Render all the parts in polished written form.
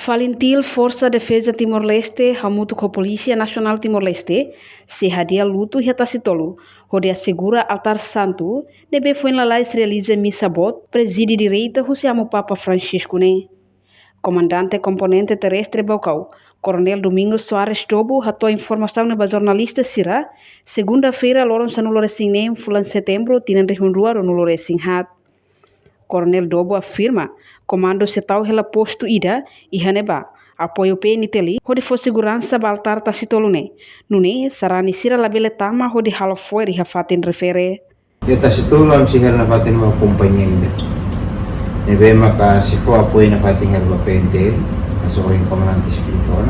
Falintil Força Defesa Timor-Leste hamutu com Polícia Nacional Timor-Leste se hadia luto hiatasitolu, onde assegura altar santo, nebe foi lá realiza missa bot, preside direita Husiamo Papa Francisco ne. Comandante componente terrestre Bocau, Coronel Domingos Soares Tobo, hatou informação na jornalista Sira, segunda-feira loron sa nuloresing nem fulan setembro tinan rehundua no nuloresing hat. Coronel Dobo afirma, comando setau hela posto ida e haneba, apoio PNTL, onde for segurança baltar tasitolune. Nune, sarani sira labele tama onde hala foi rihafatin refere. Ya tasitolo am si hela fatin ma companhia ida. Nebe maka si for apoio na fatin hela PNTL, aso ko yung comandante espiritual.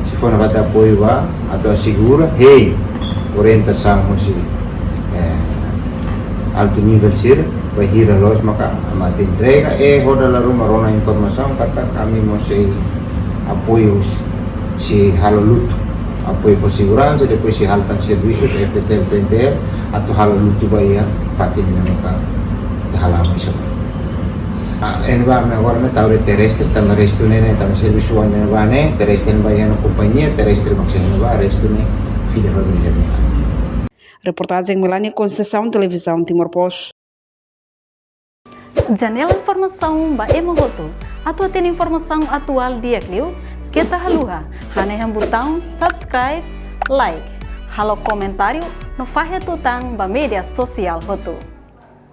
Si for na fatin apoio ba, ato asegura, hey, orientação si alto nível sira, vai hira los maka mati entrega roda la rumah rona informação kata kami mau se apoios si halo luto apoio for segurança depois si hal tan serviço de FTL PNTL atau halo luto bahia fatin na maka halama isa enba me agora me taure terrestre tan resto ne tan serviço ne bane terrestre bahia na companhia terrestre maksudnya ba resto ne filha família. Reportagem Melania Conceição, Televisão Timor-Post. Janela informação ba emohoto. Atua tem informação atual dia Clio. Kita haluha. Hane botão subscribe, like. Halo comentário no fahe tutang ba media sosial hoto.